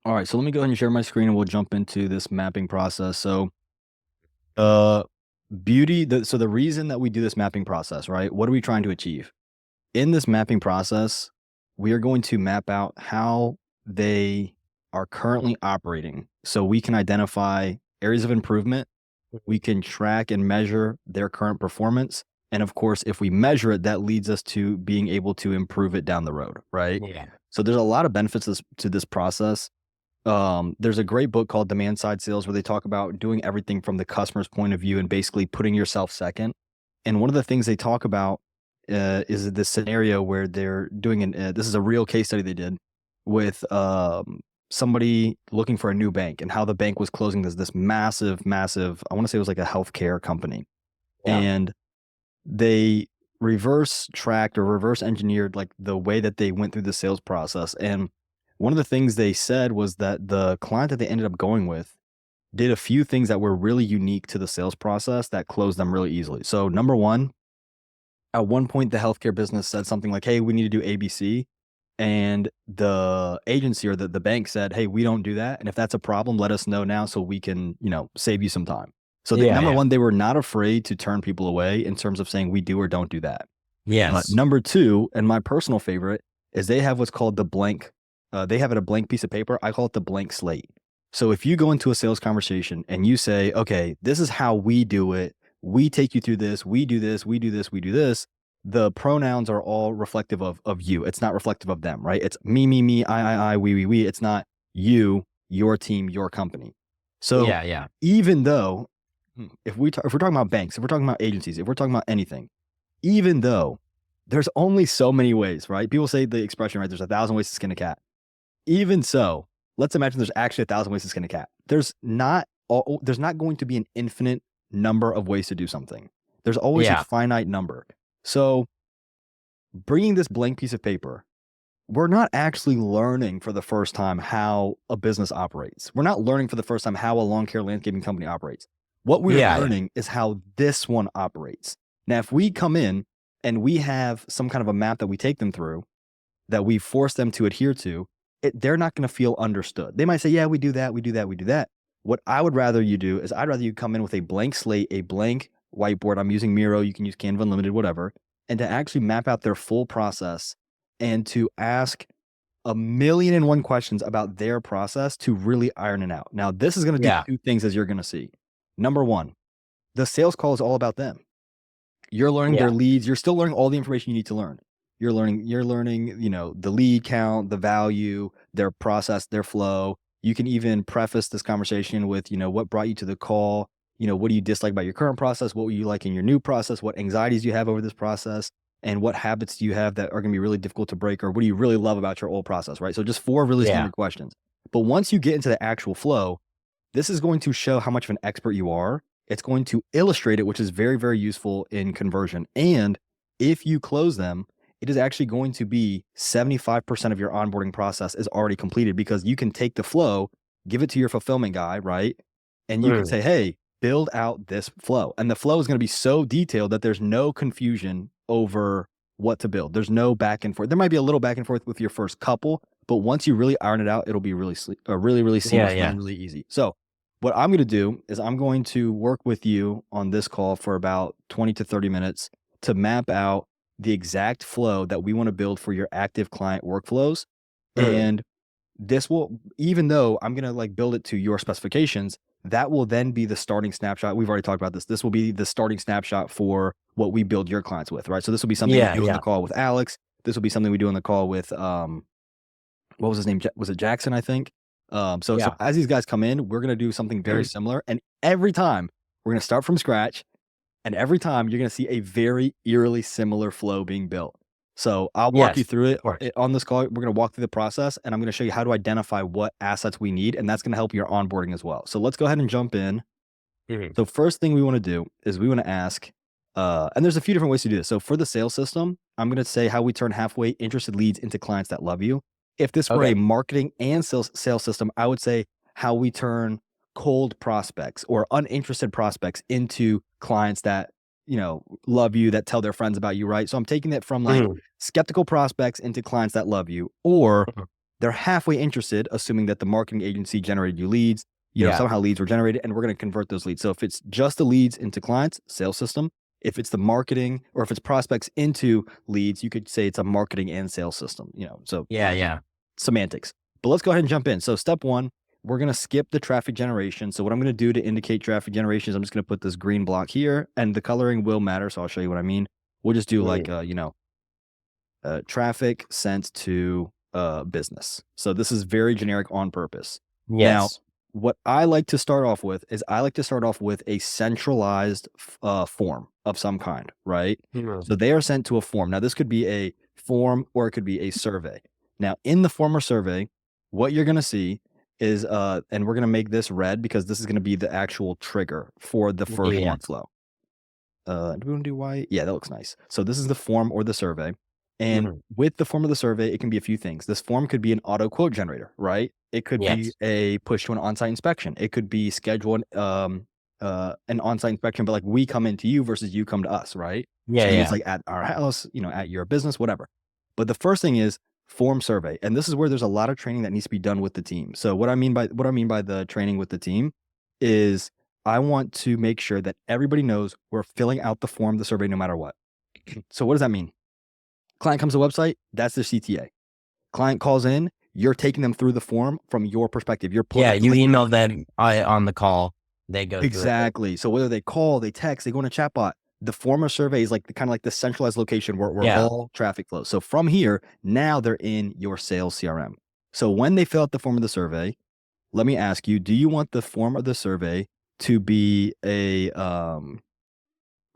All right, so let me go ahead and share my screen and we'll jump into this mapping process. So, uh, so the reason that we do this mapping process, right? What are we trying to achieve? In this mapping process, we are going to map out how they are currently operating so we can identify areas of improvement. We can track and measure their current performance. And of course, if we measure it, that leads us to being able to improve it down the road, right? Yeah. So there's a lot of benefits to this process. There's a great book called Demand Side Sales where they talk about doing everything from the customer's point of view and basically putting yourself second. And one of the things they talk about is this scenario where they're doing this is a real case study they did with somebody looking for a new bank and how the bank was closing this massive, I want to say it was like a healthcare company. Yeah. And they reverse tracked or reverse engineered like the way that they went through the sales process. And one of the things they said was that the client that they ended up going with did a few things that were really unique to the sales process that closed them really easily. So number one, at one point, the healthcare business said something like, "Hey, we need to do ABC." And the agency or the bank said, "Hey, we don't do that. And if that's a problem, let us know now so we can, save you some time." So number Yeah. one, they were not afraid to turn people away in terms of saying we do or don't do that. Yes. Number two, and my personal favorite, is they have what's called the blank. They have it a blank piece of paper. I call it the blank slate. So if you go into a sales conversation and you say, "Okay, this is how we do it. We take you through this. We do this. We do this. We do this." The pronouns are all reflective of you. It's not reflective of them, right? It's me, I, we. It's not you, your team, your company. So Yeah. even though if we're talking about banks, if we're talking about agencies, if we're talking about anything, even though there's only so many ways, right? People say the expression, right? There's 1,000 ways to skin a cat. Even so, let's imagine there's actually 1,000 ways to skin a cat. There's not going to be an infinite number of ways to do something. There's always a Yeah. finite number. So bringing this blank piece of paper, we're not actually learning for the first time how a business operates. We're not learning for the first time how a lawn care landscaping company operates. What we're Yeah. learning is how this one operates. Now, if we come in and we have some kind of a map that we take them through that we force them to adhere to, they're not going to feel understood. They might say, "Yeah, we do that, we do that, we do that." What I would rather you do is I'd rather you come in with a blank slate, a blank whiteboard. I'm using Miro. You can use Canva Unlimited, whatever, and to actually map out their full process and to ask a million and one questions about their process to really iron it out. Now, this is going to do Yeah. two things as you're going to see. Number one, the sales call is all about them. You're learning their Yeah. leads. You're still learning all the information you need to learn. You're learning, the lead count, the value, their process, their flow. You can even preface this conversation with, what brought you to the call? What do you dislike about your current process? What would you like in your new process? What anxieties do you have over this process? And what habits do you have that are going to be really difficult to break? Or what do you really love about your old process, right? So just four really Yeah. standard questions. But once you get into the actual flow, this is going to show how much of an expert you are. It's going to illustrate it, which is very, very useful in conversion. And if you close them, it is actually going to be 75% of your onboarding process is already completed because you can take the flow, give it to your fulfillment guy, right? And you can say, "Hey, build out this flow." And the flow is going to be so detailed that there's no confusion over what to build. There's no back and forth. There might be a little back and forth with your first couple, but once you really iron it out, it'll be really, really seamless Yeah. and really easy. So what I'm going to do is I'm going to work with you on this call for about 20 to 30 minutes to map out the exact flow that we want to build for your active client workflows. And this will, even though I'm going to like build it to your specifications, that will then be the starting snapshot. We've already talked about this. This will be the starting snapshot for what we build your clients with, right? So this will be something we do in the call with Alex. This will be something we do in the call with, what was his name? Was it Jackson, I think? So as these guys come in, we're going to do something very similar. And every time we're going to start from scratch. And every time you're going to see a very eerily similar flow being built. So I'll walk you through it on this call. We're going to walk through the process and I'm going to show you how to identify what assets we need. And that's going to help your onboarding as well. So let's go ahead and jump in. So first thing we want to do is we want to ask, and there's a few different ways to do this. So for the sales system, I'm going to say how we turn halfway interested leads into clients that love you. If this were a marketing and sales system, I would say how we turn cold prospects or uninterested prospects into clients that, love you, that tell their friends about you, right? So I'm taking it from like skeptical prospects into clients that love you, or they're halfway interested, assuming that the marketing agency generated you leads. Yeah. Somehow leads were generated, and we're going to convert those leads. So if it's just the leads into clients, sales system. If it's the marketing, or if it's prospects into leads, you could say it's a marketing and sales system. So Yeah. semantics. But let's go ahead and jump in. So step one, we're going to skip the traffic generation. So what I'm going to do to indicate traffic generation is I'm just going to put this green block here, and the coloring will matter. So I'll show you what I mean. We'll just do like, traffic sent to business. So this is very generic on purpose. Yes. Now, what I like to start off with is a centralized form of some kind, right? So they are sent to a form. Now, this could be a form or it could be a survey. Now, in the form or survey, what you're going to see is, and we're going to make this red because this is going to be the actual trigger for the first workflow. Do we want to do white? Yeah, that looks nice. So this is the form or the survey. And with the form of the survey, it can be a few things. This form could be an auto quote generator, right? It could be a push to an on-site inspection. It could be schedule an on-site inspection, but like we come into you versus you come to us, right? Yeah. It's like at our house, at your business, whatever. But the first thing is form survey. And this is where there's a lot of training that needs to be done with the team. So what I mean by the training with the team is I want to make sure that everybody knows we're filling out the form, the survey, no matter what. So what does that mean? Client comes to the website, that's their CTA. Client calls in, you're taking them through the form from your perspective. You're you email them on the call. They go exactly. So whether they call, they text, they go in a chatbot, the form or survey is like kind of like the centralized location where all traffic flows. So from here, now they're in your sales CRM. So when they fill out the form of the survey, let me ask you, do you want the form of the survey to be a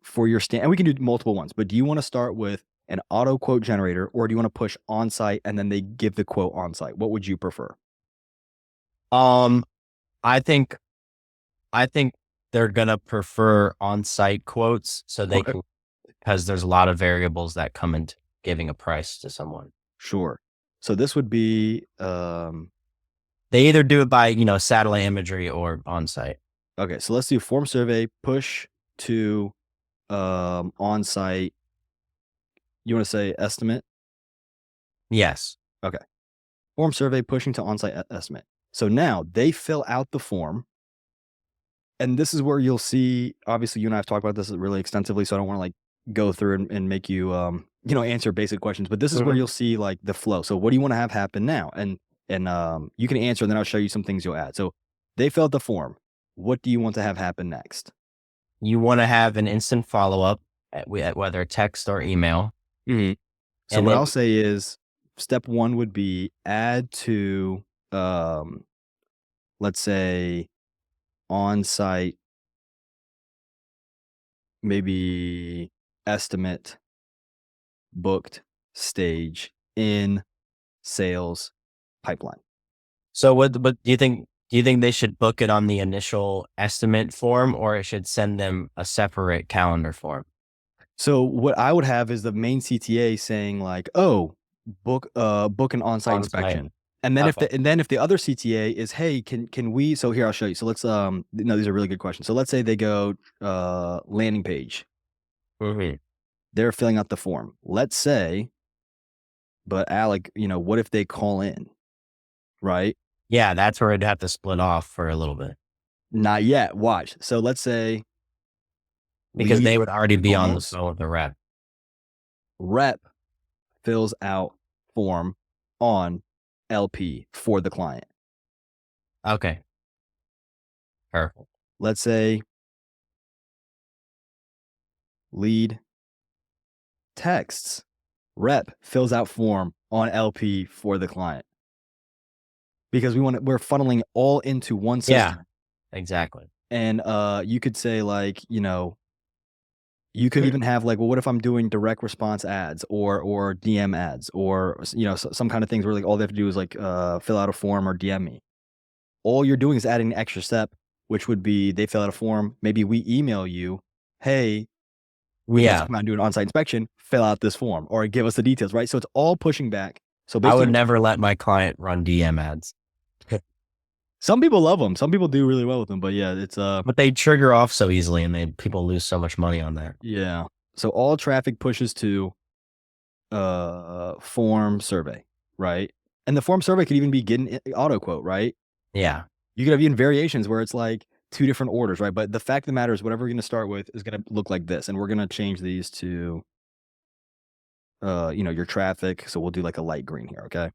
for your and we can do multiple ones, but do you want to start with an auto quote generator, or do you want to push on site and then they give the quote on site? What would you prefer? I think they're gonna prefer on site quotes so they can, because there's a lot of variables that come into giving a price to someone. Sure. So this would be they either do it by satellite imagery or on site. Okay, so let's do form survey, push to on site. You want to say estimate? Yes. Okay. Form survey, pushing to on site estimate. So now they fill out the form. And this is where you'll see, obviously you and I have talked about this really extensively, so I don't want to like go through and make you, answer basic questions, but this is where you'll see like the flow. So what do you want to have happen now? And you can answer, and then I'll show you some things you'll add. So they filled the form. What do you want to have happen next? You want to have an instant follow-up, whether text or email. So what I'll say is step one would be add to, let's say, on-site, maybe estimate, booked stage in sales pipeline. So what do you think? Do you think they should book it on the initial estimate form, or it should send them a separate calendar form? So what I would have is the main CTA saying like, "Oh, book an on-site inspection." And then if the other CTA is, "Hey, can we?" So here I'll show you. So let's no, these are really good questions. So let's say they go landing page. They're filling out the form. Let's say, but Alec, what if they call in, right? Yeah, that's where I'd have to split off for a little bit. Not yet. Watch. So let's say, because they would already be on the phone with the rep. Rep fills out form on LP for the client. Okay. Perfect. Let's say lead texts. Rep fills out form on LP for the client. Because we're funneling all into one system. Yeah, exactly. And you could say like, you could even have like, well, what if I'm doing direct response ads or DM ads or, some kind of things where like all they have to do is like fill out a form or DM me. All you're doing is adding an extra step, which would be they fill out a form. Maybe we email you, hey, we have to come out and do an on-site inspection, fill out this form or give us the details, right? So it's all pushing back. So I would never let my client run DM ads. Some people love them. Some people do really well with them, but yeah, it's but they trigger off so easily and people lose so much money on that. Yeah. So all traffic pushes to form survey, right? And the form survey could even be getting auto quote, right? Yeah. You could have even variations where it's like 2 different orders, right? But the fact of the matter is whatever we're going to start with is going to look like this. And we're going to change these to, your traffic. So we'll do like a light green here. Okay.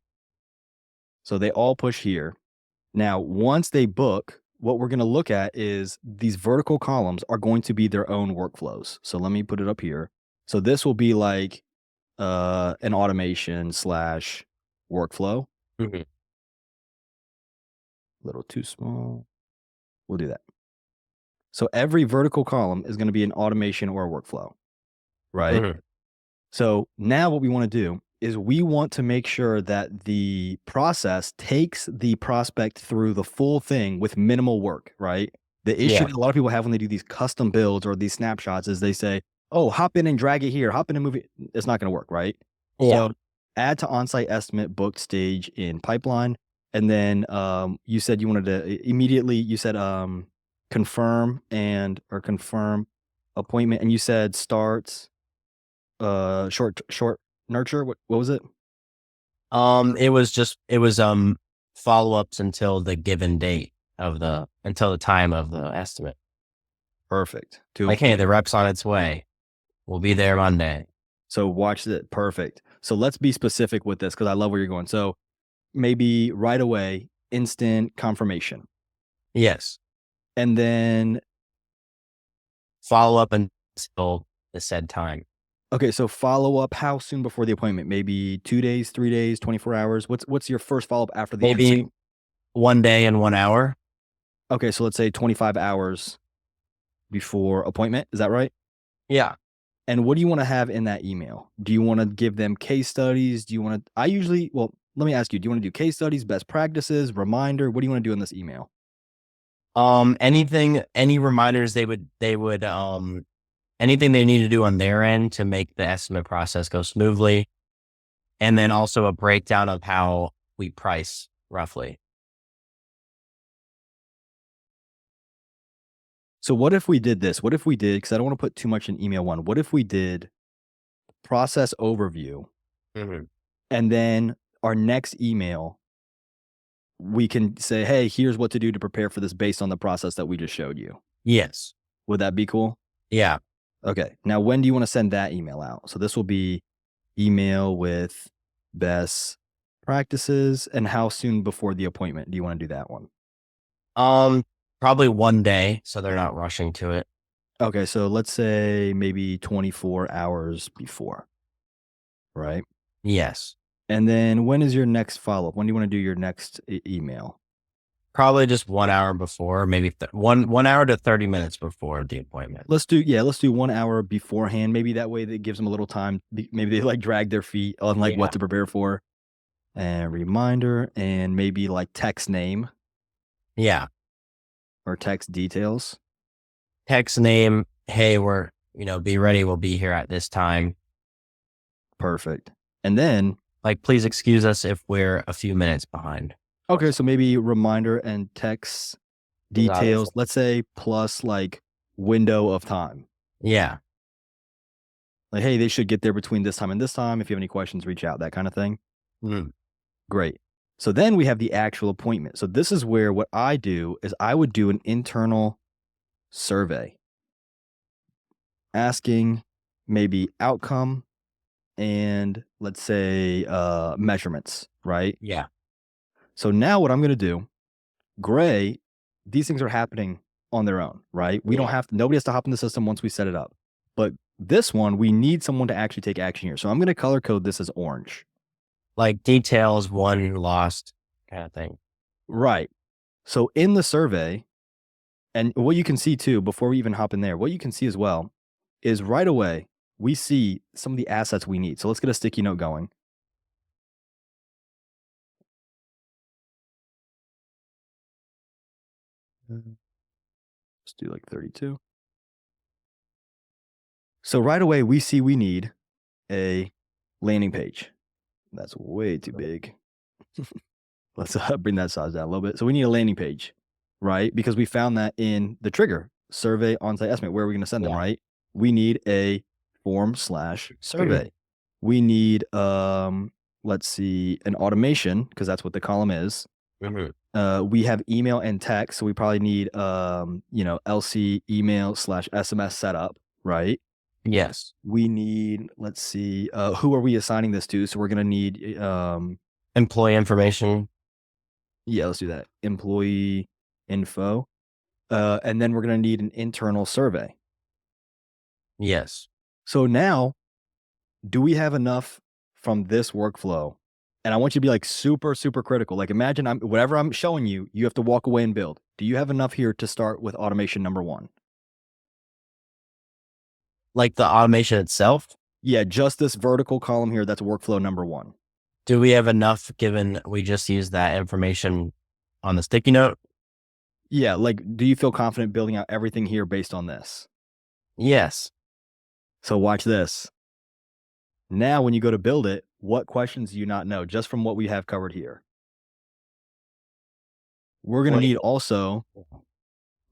So they all push here. Now, once they book, what we're going to look at is these vertical columns are going to be their own workflows. So let me put it up here. So this will be like an automation / workflow. Mhm. A little too small. We'll do that. So every vertical column is going to be an automation or a workflow, right? Mhm. So now what we want to do is we want to make sure that the process takes the prospect through the full thing with minimal work, right? The issue Yeah. that a lot of people have when they do these custom builds or these snapshots is they say, oh, hop in and drag it here, hop in and move it. It's not going to work, right? Yeah. So add to on-site estimate booked stage in pipeline. And then you said you wanted to immediately, you said confirm appointment. And you said starts short nurture. What was it? It was follow-ups until the given date until the time of the estimate. Perfect. Like, hey, the rep's on its way. We'll be there Monday. So watch it. Perfect. So let's be specific with this because I love where you're going. So maybe right away, instant confirmation. Yes. And then Follow up until the said time. okay, so follow up how soon before the appointment? Maybe 2 days, 3 days, 24 hours? What's your first follow up after the Maybe 1 day and 1 hour. Okay, so let's say 25 hours before appointment. Is that right? Yeah. And what do you want to have in that email? Do you want to give them case studies? Do you want to let me ask you, do you want to do case studies, best practices, reminder? What do you want to do in this email? Any reminders anything they need to do on their end to make the estimate process go smoothly. And then also a breakdown of how we price roughly. So what if we did this? What if we did, because I don't want to put too much in email one. What if we did process overview Mhm. and then our next email, we can say, hey, here's what to do to prepare for this based on the process that we just showed you. Yes. Would that be cool? Yeah. Okay. Now, when do you want to send that email out? So this will be email with best practices and how soon before the appointment do you want to do that one? Probably 1 day, so they're not rushing to it. Okay. So let's say maybe 24 hours before, right? Yes. And then when is your next follow-up? When do you want to do your next email? Probably just 1 hour before, maybe 1 hour to 30 minutes before the appointment. Let's do 1 hour beforehand. Maybe that way that gives them a little time. Maybe they like drag their feet on like what to prepare for. And reminder and maybe like text name Yeah. or text details. Text name, hey, be ready. We'll be here at this time. Perfect. And then Like, please excuse us if we're a few minutes behind. okay, so maybe reminder and text details, let's say plus like window of time. Yeah. Like, hey, they should get there between this time and this time. If you have any questions, reach out, that kind of thing. Mm. Great. So then we have the actual appointment. So this is where what I do is I would do an internal survey asking maybe outcome and let's say measurements, right? Yeah. So now what I'm going to do, Gray, these things are happening on their own, right? We don't have to, nobody has to hop in the system once we set it up. But this one, we need someone to actually take action here. So I'm going to color code this as orange. Like details, one lost kind of thing. Right. So in the survey, and what you can see too, before we even hop in there, what you can see as well is right away, we see some of the assets we need. So let's get a sticky note going. Let's do like 32. So right away, we see we need a landing page. That's way too big. Let's bring that size down a little bit. So we need a landing page, right? Because we found that in the trigger survey on-site estimate, where are we going to send them, right? We need a form / survey. We need let's see, an automation, because that's what the column is. We have email and text, so we probably need LC email / SMS setup, right? Yes. We need, let's see, who are we assigning this to? So we're gonna need Employee information. yeah, let's do that. Employee info. And then we're gonna need an internal survey. Yes. So now, do we have enough from this workflow? And I want you to be like super, super critical. Like imagine whatever I'm showing you, you have to walk away and build. Do you have enough here to start with automation number 1? Like the automation itself. Yeah, just this vertical column here, that's workflow number 1. Do we have enough given we just used that information on the sticky note? Yeah, like do you feel confident building out everything here based on this? Yes. So watch this. Now, when you go to build it, what questions do you not know just from what we have covered here? We're going to need also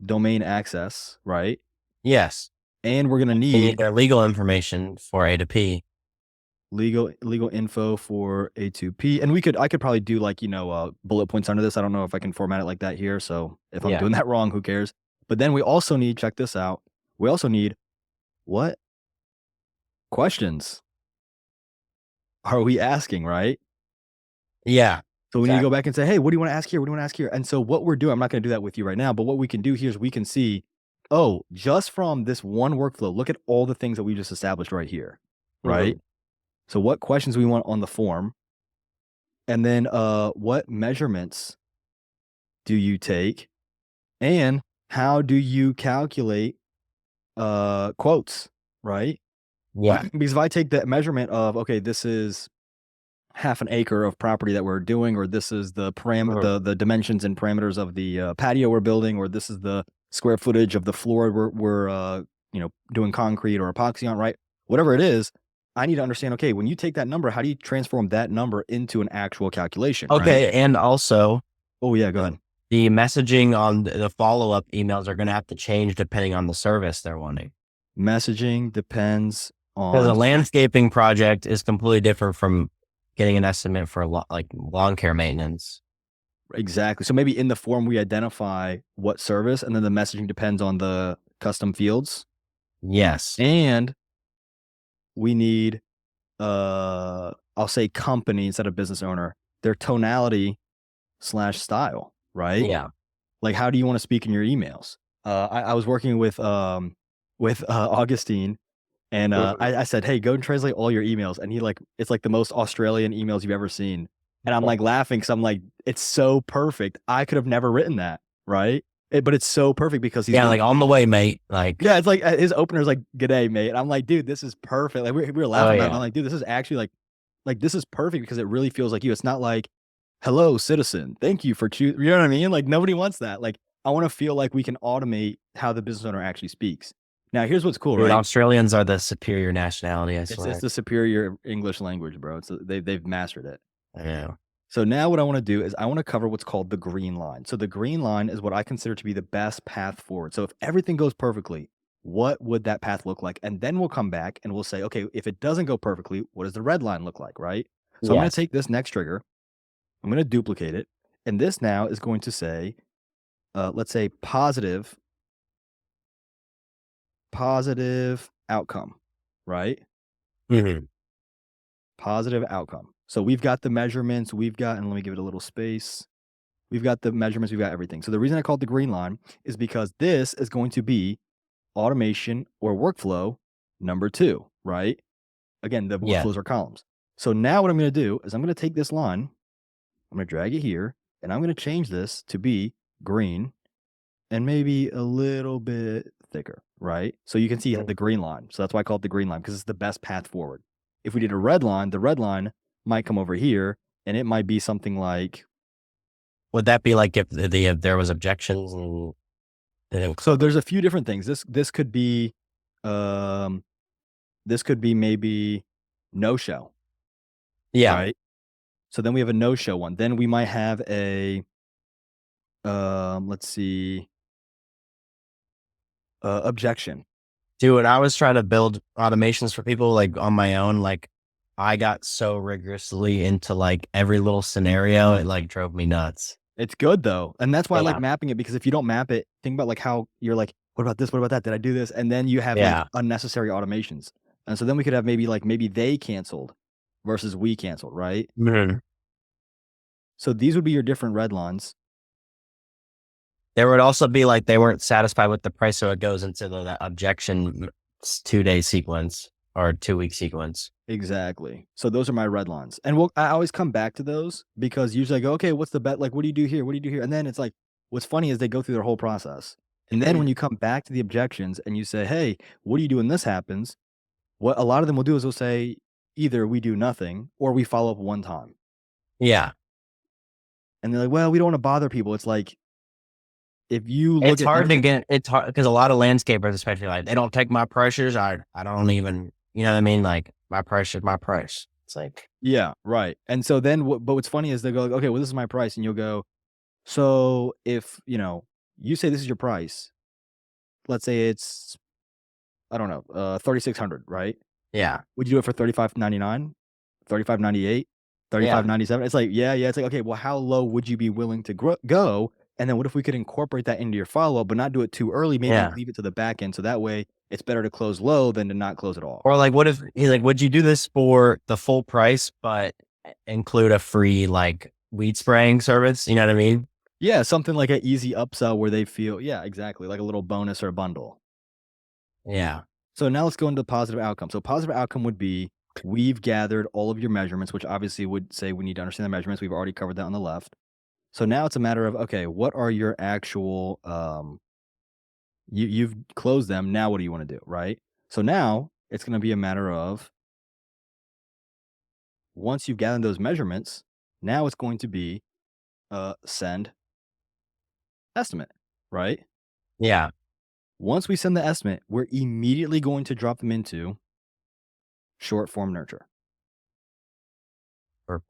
domain access, right? Yes. And we're going to We need need their legal information for A to P. legal info for A2P. And I could probably do like, bullet points under this. I don't know if I can format it like that here. So if I'm doing that wrong, who cares? But then we also need, check this out. We also need what questions are we asking, right? Yeah. So we need to go back and say, hey, what do you want to ask here? What do you want to ask here? And so what we're doing, I'm not going to do that with you right now, but what we can do here is we can see, oh, just from this one workflow, look at all the things that we just established right here, right? So what questions we want on the form, and then what measurements do you take, and how do you calculate quotes, right? Yeah. Because if I take that measurement of, okay, this is half an acre of property that we're doing, or this is the the dimensions and parameters of the patio we're building, or this is the square footage of the floor we're doing concrete or epoxy on, right? Whatever it is, I need to understand, okay, when you take that number, how do you transform that number into an actual calculation? Okay. Right? And also, Oh yeah, go ahead. the messaging on the follow-up emails are going to have to change depending on the service they're wanting. Messaging depends on, because a landscaping project is completely different from getting an estimate for lawn care maintenance. Exactly. So maybe in the form we identify what service, and then the messaging depends on the custom fields. Yes. And we need, I'll say company instead of business owner, their tonality / style, right? Yeah. Like, how do you want to speak in your emails? I was working with Augustine, and I said, hey, go and translate all your emails. And it's like the most Australian emails you've ever seen. And I'm like laughing because I'm like, it's so perfect. I could have never written that, right? But it's so perfect because he's like on the way, mate. yeah, it's like his opener's like, "G'day, mate." And I'm like, dude, this is perfect. Like we were laughing about it. And I'm like, dude, this is actually like this is perfect because it really feels like you. It's not like, "Hello, citizen. Thank you for choosing." You know what I mean? Like nobody wants that. Like I want to feel like we can automate how the business owner actually speaks. Now, here's what's cool, right? Australians are the superior nationality. I swear. It's the superior English language, bro. They've mastered it. Yeah. So now what I want to do is I want to cover what's called the green line. So the green line is what I consider to be the best path forward. So if everything goes perfectly, what would that path look like? And then we'll come back and we'll say, okay, if it doesn't go perfectly, what does the red line look like, right? So I'm going to take this next trigger, I'm going to duplicate it, and this now is going to say, let's say positive outcome, right? Positive outcome. So we've got the measurements, and let me give it a little space. We've got the measurements, we've got everything. So the reason I call it the green line is because this is going to be automation or workflow number 2, right? Again, the workflows are columns. So now what I'm going to do is I'm going to take this line, I'm going to drag it here, and I'm going to change this to be green and maybe a little bit thicker, right? So you can see the green line. So that's why I call it the green line, because it's the best path forward. If we did a red line, the red line might come over here, and it might be something like, would that be like if there was objections and so there's a few different things. This could be maybe no show. Yeah. Right. So then we have a no show one. Then we might have a let's see, objection. Dude, when I was trying to build automations for people like on my own, like I got so rigorously into like every little scenario, it like drove me nuts. It's good though, and that's why I like Yeah. mapping it, because if you don't map it, think about, like, how you're like, "What about this? What about that? Did I do this?" And then you have, like, Yeah. unnecessary automations. And so then we could have maybe they canceled versus we canceled, right? Mhm. So these would be your different red lines. There would also be like they weren't satisfied with the price, so it goes into the objection 2-day sequence or 2-week sequence. Exactly. So those are my red lines. And I always come back to those because usually I go, "Okay, what's the bet? Like, what do you do here? What do you do here?" And then it's like, what's funny is they go through their whole process. And then when you come back to the objections and you say, "Hey, what do you do when this happens?" What a lot of them will do is they'll say either we do nothing or we follow up one time. Yeah. And they're like, "Well, we don't want to bother people." It's like, if you look It's at hard to get it's hard because a lot of landscapers, especially like they don't take my pressures. I don't even, you know what I mean? Like my price is my price. It's like, yeah, right. And so then but what's funny is they go like, "Okay, well, this is my price." And you'll go, "So if, you say this is your price, let's say it's, I don't know, 3,600, right? yeah. Would you do it for 35.99, 35.98, Yeah. 35.97?" It's like, yeah, yeah. It's like, okay, well, how low would you be willing to go? And then what if we could incorporate that into your follow up, but not do it too early? Maybe Yeah. leave it to the back end, so that way it's better to close low than to not close at all. Or like, what if he's like, would you do this for the full price, but include a free like weed spraying service? You know what I mean? Yeah, something like an easy upsell where they feel, yeah, exactly, like a little bonus or a bundle. Yeah. So now let's go into positive outcome. So positive outcome would be, we've gathered all of your measurements, which obviously would say we need to understand the measurements. We've already covered that on the left. So now it's a matter of, okay, what are your actual you've closed them. Now what do you want to do, right? So now it's going to be a matter of, once you've gathered those measurements, now it's going to be send estimate, right? Yeah. Once we send the estimate, we're immediately going to drop them into short form nurture. Or-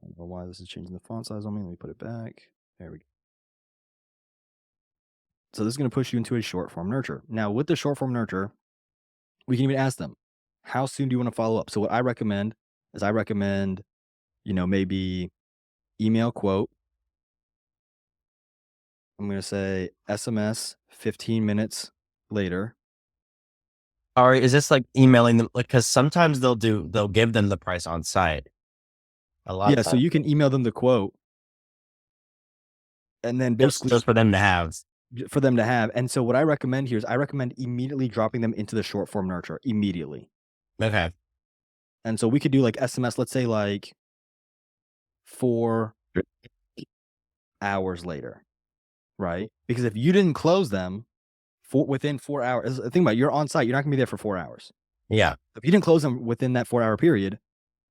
I don't know why this is changing the font size on me. Let me put it back. There we go. So this is going to push you into a short form nurture. Now, with the short form nurture, we can even ask them, how soon do you want to follow up? So what I recommend is maybe email quote. I'm going to say SMS 15 minutes later. Or is this like emailing them? Like, cause sometimes they'll give them the price on site. A lot of Yeah, so times you can email them the quote and then just basically for them to have. for them to have. And so what I recommend here is I recommend immediately dropping them into the short form nurture immediately. Okay. And so we could do like SMS, let's say like 4 hours later, right? Because if you didn't close them within 4 hours, think about it, you're on site, you're not gonna be there for 4 hours. Yeah. If you didn't close them within that 4-hour period,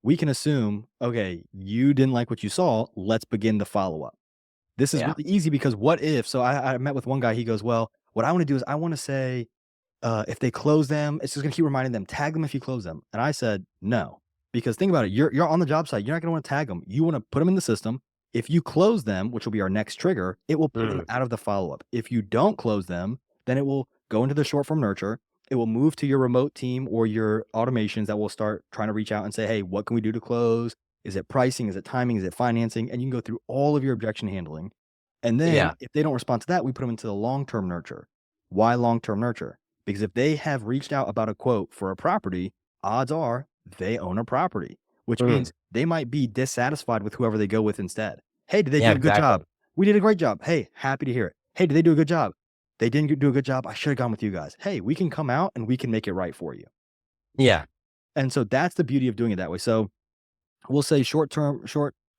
we can assume, okay, you didn't like what you saw, let's begin the follow-up. This is Yeah. really easy because what if, so I met with one guy, he goes, "Well, what I wanna do is I wanna say, if they close them, it's just gonna keep reminding them, tag them if you close them." And I said, "No." Because think about it, you're on the job site, you're not gonna wanna tag them. You wanna put them in the system. If you close them, which will be our next trigger, it will pull them Mm. out of the follow-up. If you don't close them, then it will go into the short form nurture. It will move to your remote team or your automations that will start trying to reach out and say, "Hey, what can we do to close? Is it pricing? Is it timing? Is it financing?" And you can go through all of your objection handling. And then Yeah. if they don't respond to that, we put them into the long-term nurture. Why long-term nurture? Because if they have reached out about a quote for a property, odds are they own a property, which Mm. means they might be dissatisfied with whoever they go with instead. "Hey, did they Yeah, do a good exactly. job?" "We did a great job." "Hey, happy to hear it." "Hey, did they do a good job?" "They didn't do a good job. I should have gone with you guys." "Hey, we can come out and we can make it right for you." Yeah. And so that's the beauty of doing it that way. So we'll say short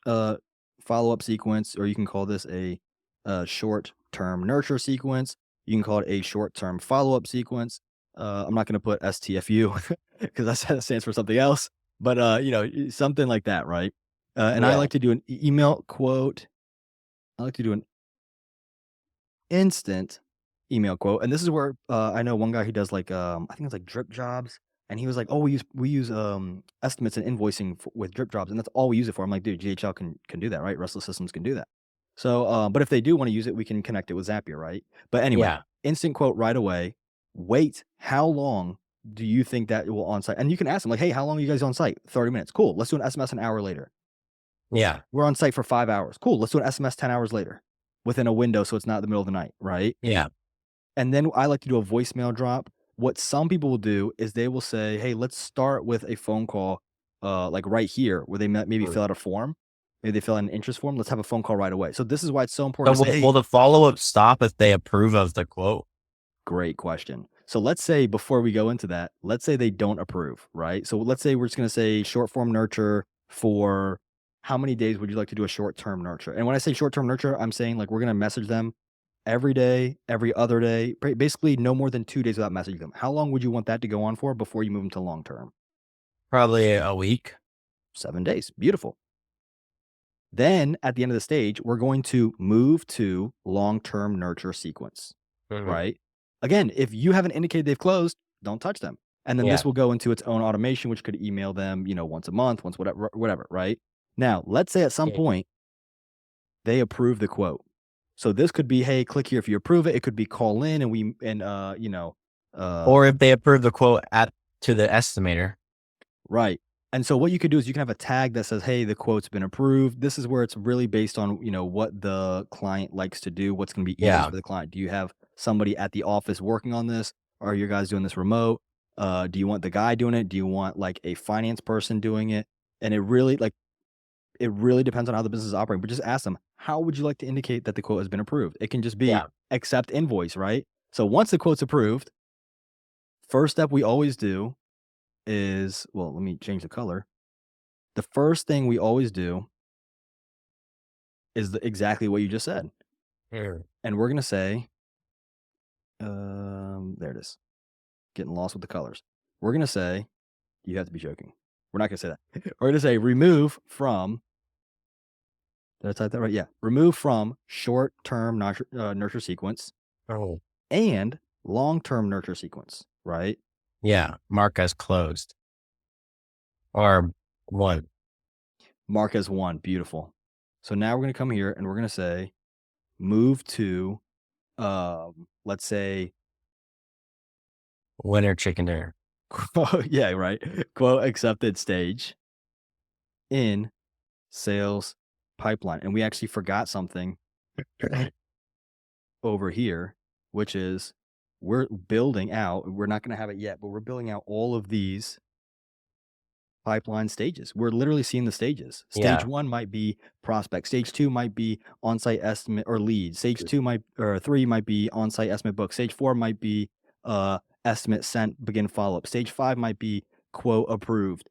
uh, follow-up sequence, or you can call this a short-term nurture sequence. You can call it a short-term follow-up sequence. I'm not going to put STFU because that stands for something else, but something like that, right? And I Yeah. like to do an email quote. I like to do an instant email quote, and this is where I know one guy who does like I think it's like drip jobs, and he was like, "Oh, we use estimates and invoicing with drip jobs, and that's all we use it for." I'm like, "Dude, GHL can do that, right? Rest of the systems can do that." So, but if they do want to use it, we can connect it with Zapier, right? But anyway, Yeah. instant quote right away. Wait, how long do you think that it will on site? And you can ask them like, hey, how long are you guys on site? 30 minutes. Cool. Let's do an SMS an hour later. Yeah. We're on site for 5 hours. Cool. Let's do an SMS 10 hours later within a window. So it's not the middle of the night. Right. Yeah. And then I like to do a voicemail drop. What some people will do is they will say, hey, let's start with a phone call, like right here, where they maybe Mm. fill out a form. Maybe they fill out an interest form. Let's have a phone call right away. So this is why it's so So important to say, hey, will the follow-up stop if they approve of the quote? great question. So let's say before we go into that, let's say they don't approve, right? So let's say we're just going to say short form nurture for how many days would you like to do a short term nurture? And when I say short term nurture, I'm saying like we're going to message them every day, every other day, basically no more than 2 days without messaging them. How long would you want that to go on for before you move them to long term? Probably a week. 7 days. Beautiful. Then at the end of the stage, we're going to move to long term nurture sequence, Mhm. right? Again, if you haven't indicated they've closed, don't touch them. And then this Yeah. will go into its own automation, which could email them, once a month, once whatever, right? Now, let's say at some Yeah. point they approve the quote. So this could be, hey, click here if you approve it. It could be call in uh Or if they approve the quote to the estimator. right. And so what you could do is you can have a tag that says, "Hey, the quote's been approved." This is where it's really based on, what the client likes to do, what's going to be easiest Yeah. for the client. Do you have somebody at the office working on this? Or are you guys doing this remote? Do you want the guy doing it? Do you want like a finance person doing it? And it really depends on how the business is operating. But just ask them, "How would you like to indicate that the quote has been approved?" It can just be Yeah. accept invoice, right? So once the quote's approved, first step we always do is, well, let me change the color. The first thing we always do is exactly what you just said. Mm. And we're going to say, there it is. Getting lost with the colors. We're going to say, you have to be joking. We're not going to say that. We're going to say remove from, did I type that right? Yeah. Remove from short term nurture sequence Oh. and long term nurture sequence, right? Yeah. Mark as closed. Or one. Mark as one. Beautiful. So now we're going to come here and we're going to say, move to, let's say, Winner chicken dinner. yeah, right. Quote accepted stage in sales pipeline. And we actually forgot something over here, which is we're building out, we're not going to have it yet, but we're building out all of these pipeline stages. We're literally seeing the stages. Stage Yeah. one might be prospect. Stage two might be on-site estimate or lead. Stage two or three might be on-site estimate book. Stage four might be estimate sent, begin follow-up. Stage five might be quote approved.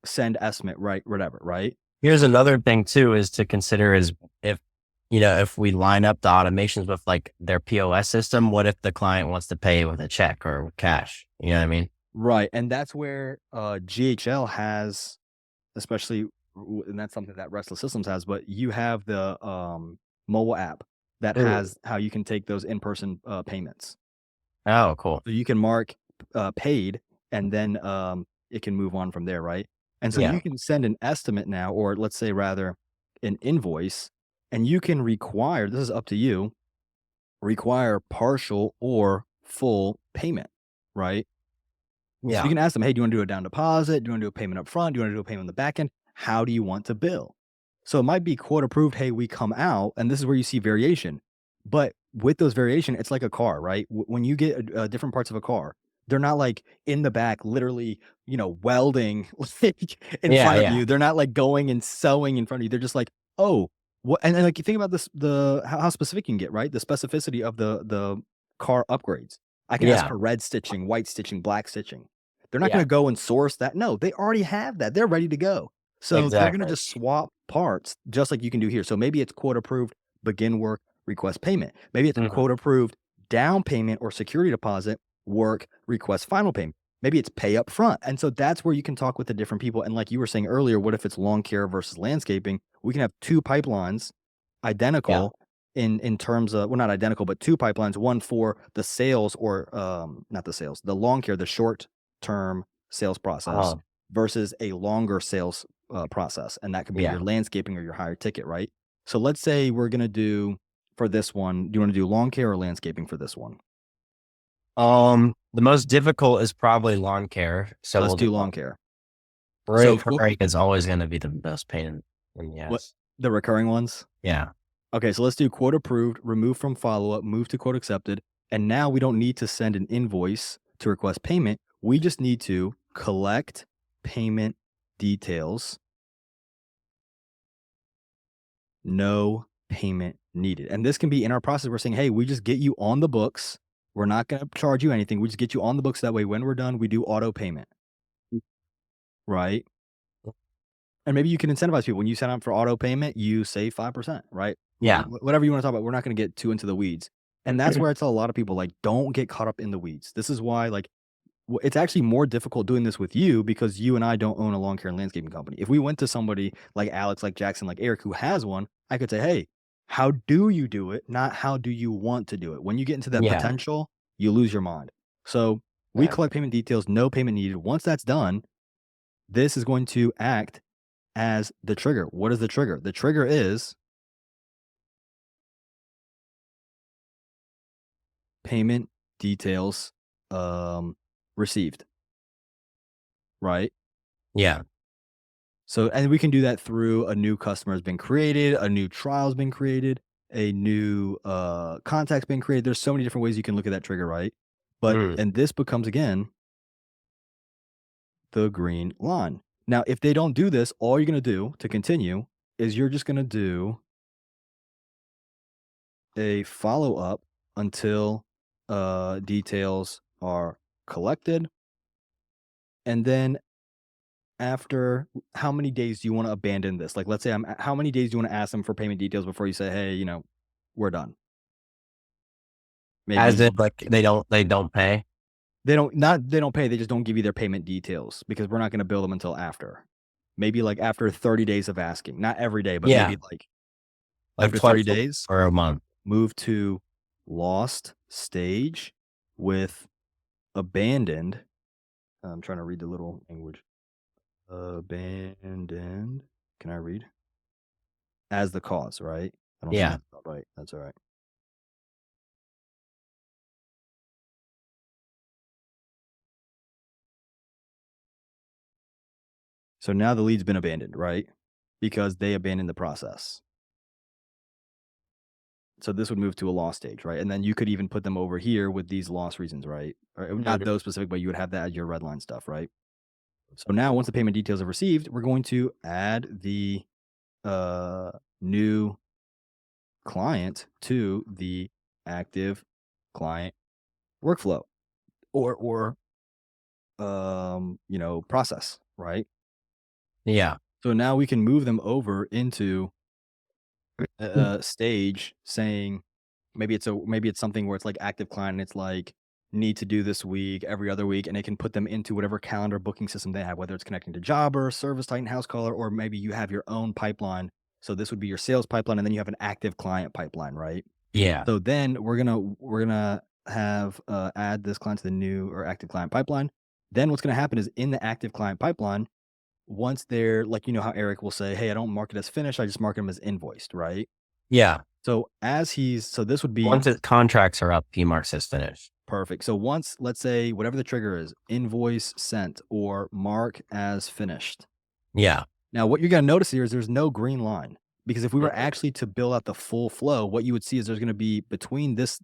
Send estimate, right? Whatever, right? Here's another thing too, is to consider is if we line up the automations with like their POS system, what if the client wants to pay with a check or cash? You know what I mean? Right. And that's where GHL has, especially, and that's something that Restless Systems has, but you have the mobile app that Mm. has how you can take those in-person payments. Oh, cool. So you can mark paid and then it can move on from there, right? And so you Yeah. can send an estimate now, or let's say rather an invoice, and you can require, this is up to you, require partial or full payment, right? So you Yeah. can ask them, hey, do you want to do a down deposit? Do you want to do a payment up front? Do you want to do a payment on the back end? How do you want to bill? So it might be quote approved, hey, we come out, and this is where you see variation. But with those variation, it's like a car, right? When you get different parts of a car, they're not like in the back, literally, welding like, in Yeah. front of Yeah. you. They're not like going and sewing in front of you. They're just like, oh, what? And like you think about this, how specific you can get, right? The specificity of the car upgrades. I can ask Yeah. for red stitching, white stitching, black stitching. They're not Yeah. gonna go and source that. No, they already have that. They're ready to go. So they're gonna Exactly. just swap parts just like you can do here. So maybe it's quote approved, begin work, request payment. Maybe it's Mhm. quote approved, down payment or security deposit, work, request final payment. Maybe it's pay up front. And so that's where you can talk with the different people. And like you were saying earlier, what if it's lawn care versus landscaping? We can have two pipelines Yeah. identical in terms of, well, not identical, but two pipelines, one for the sales or not the sales, the lawn care, the short term sales process Uh-huh. versus a longer sales process. And that could be your Yeah. landscaping or your higher ticket, right? So let's say we're gonna do for this one, do you wanna do lawn care or landscaping for this one? The most difficult is probably lawn care, so Let's we'll do do lawn lawn. care. So what Recurring is always gonna be the most pain in the what ass. the recurring ones? Yeah. Okay, so let's do quote approved, remove from follow-up, move to quote accepted, and now we don't need to send an invoice to request payment. We just need to collect payment details, no payment needed. And this can be in our process. We're saying, hey, we just get you on the books. We're not going to charge you anything. We just get you on the books. That way, when we're done, we do auto payment, right? And maybe you can incentivize people. When you sign up for auto payment, you save 5%, right? Yeah. Whatever you want to talk about. We're not going to get too into the weeds. And that's where I tell a lot of people, like, don't get caught up in the weeds. This is why, like, it's actually more difficult doing this with you because you and I don't own a lawn care and landscaping company. If we went to somebody like Alex, like Jackson, like Eric, who has one, I could say, hey, how do you do it? Not how do you want to do it. When you get into that Yeah. potential, you lose your mind. So we Yeah. collect payment details, no payment needed. Once that's done, this is going to act as the trigger. What is the trigger? The trigger is payment details received, right? Yeah. So, and we can do that through a new customer has been created, a new trial's been created, a new contact's been created. There's so many different ways you can look at that trigger, right? But Mm. and this becomes again the green line. Now, if they don't do this, all you're gonna do to continue is you're just gonna do a follow-up until details are collected. And then after how many days do you want to abandon this? Like, let's say how many days do you want to ask them for payment details before you say, hey, we're done? As Maybe in, like, they don't pay? they don't pay, they just don't give you their payment details because we're not going to bill them until after. Maybe like after 30 days of asking. Not every day, but Yeah. maybe like Like after 30 twice days, or a month. move to lost stage with abandoned. I'm trying to read the little language. Abandoned. Can I read? As the cause, right? I don't think Yeah. that's about right. That's all right. So now the lead's been abandoned, right? Because they abandoned the process. So this would move to a loss stage, right? And then you could even put them over here with these loss reasons, right? Or not Mhm. those specific, but you would have that as your red line stuff, right? So now once the payment details are received, we're going to add the uh, new client to the active client workflow or process, right? Yeah. So now we can move them over into Mm. stage saying maybe it's something where it's like active client and it's like need to do this week, every other week, and it can put them into whatever calendar booking system they have, whether it's connecting to Jobber, Service Titan, Housecaller, or maybe you have your own pipeline. So this would be your sales pipeline, and then you have an active client pipeline, right? Yeah. So then we're gonna have add this client to the new or active client pipeline. Then what's gonna happen is in the active client pipeline, once they're like, how Eric will say, hey, I don't mark it as finished, I just mark them as invoiced, right? Yeah. So this would be Once the contracts are up, he marks as finished. perfect. So once, let's say, whatever the trigger is, invoice sent or mark as finished. Yeah. Now, what you're going to notice here is there's no green line because if we were Mhm. actually to build out the full flow, what you would see is there's going to be between this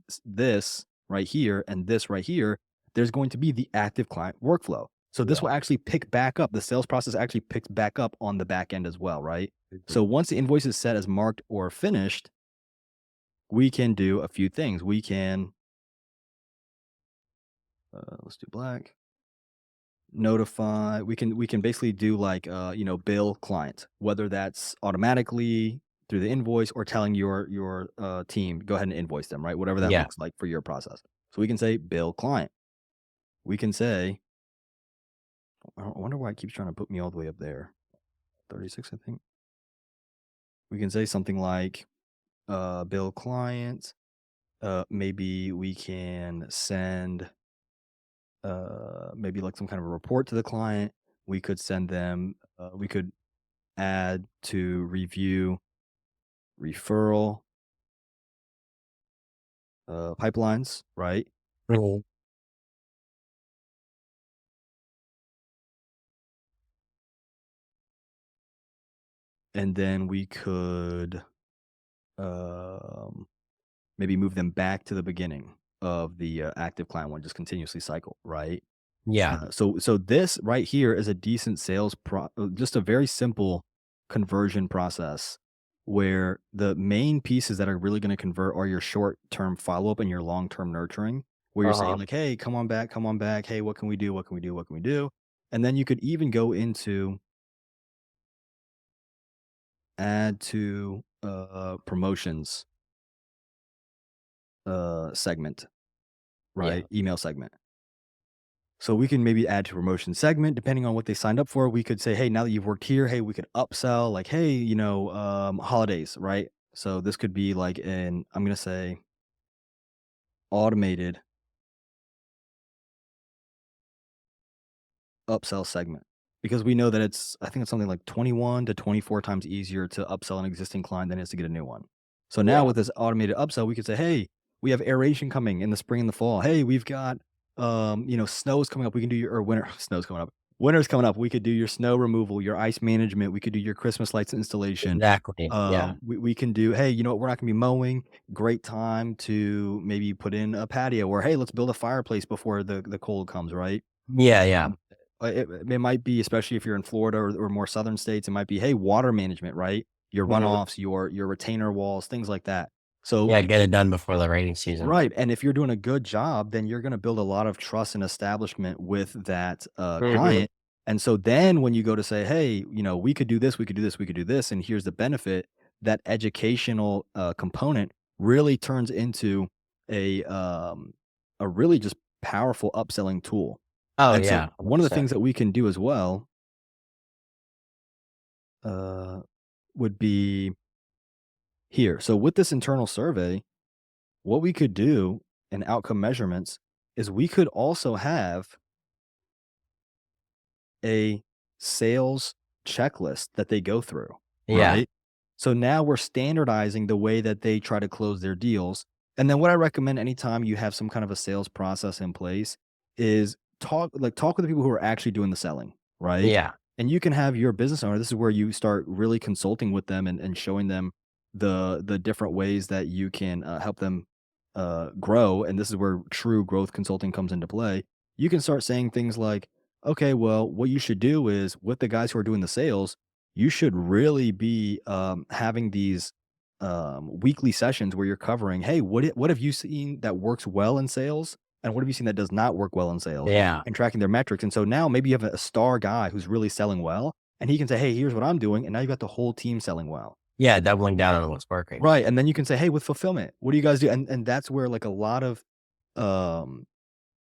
right here and this right here, there's going to be the active client workflow. So this Yeah. will actually pick back up. The sales process actually picks back up on the back end as well, right? Mhm. So once the invoice is set as marked or finished, we can do a few things. We can let's do black. Notify. We can basically do like bill client, whether that's automatically through the invoice or telling your team go ahead and invoice them, right? Whatever that Yeah. looks like for your process. So we can say bill client. We can say I wonder why it keeps trying to put me all the way up there. 36, I think. We can say something like bill client. Maybe we can send maybe like some kind of a report to the client. We could send them, we could add to review referral pipelines, right? Mhm. And then we could um, maybe move them back to the beginning of the active client one, just continuously cycle, right? Yeah. So this right here is a decent just a very simple conversion process where the main pieces that are really going to convert are your short-term follow-up and your long-term nurturing, where you're saying Uh-huh. like, "Hey, come on back. Hey, what can we do? What can we do? What can we do?" And then you could even go into add to promotions segment, Yeah. right? Email segment. So we can maybe add to promotion segment depending on what they signed up for. We could say, hey, now that you've worked here, hey, we could upsell like, hey, holidays, right? So this could be like I'm gonna say automated upsell segment because we know that I think it's something like 21 to 24 times easier to upsell an existing client than it is to get a new one. So now Yeah. with this automated upsell, we could say, hey, we have aeration coming in the spring and the fall. Hey, we've got snow's coming up. We can do your or winter snow's coming up. Winter's coming up. We could do your snow removal, your ice management. We could do your Christmas lights installation. Exactly. Yeah. We can do, hey, you know what? We're not gonna be mowing. Great time to maybe put in a patio or hey, let's build a fireplace before the cold comes, right? Yeah, yeah. Um, it might be, especially if you're in Florida or more southern states, it might be, hey, water management, right? Your Mhm. runoffs, your retainer walls, things like that. So Yeah, get it done before the rainy season. right, and if you're doing a good job, then you're gonna build a lot of trust and establishment with that, Mhm. client, and so then when you go to say, "Hey, we could do this, we could do this, we could do this, and here's the benefit," that educational, component really turns into a, um, a really just powerful upselling tool, Oh, and so yeah, one of the 100%. things that we can do as well, uh, would be here. So with this internal survey, what we could do in outcome measurements is we could also have a sales checklist that they go through, Yeah. right? So now we're standardizing the way that they try to close their deals. And then what I recommend anytime you have some kind of a sales process in place is talk with the people who are actually doing the selling, right? Yeah. And you can have your business owner. This is where you start really consulting with them and showing them the different ways that you can help them grow. And this is where true growth consulting comes into play. You can start saying things like, okay, well, what you should do is with the guys who are doing the sales, you should really be having these weekly sessions where you're covering, hey, what have you seen that works well in sales, and what have you seen that does not work well in sales, Yeah. and tracking their metrics. And so now maybe you have a star guy who's really selling well, and he can say, hey, here's what I'm doing, and now you got the whole team selling well. Yeah, doubling down on what's working. Right, and then you can say, hey, with fulfillment, what do you guys do? And that's where like a lot of um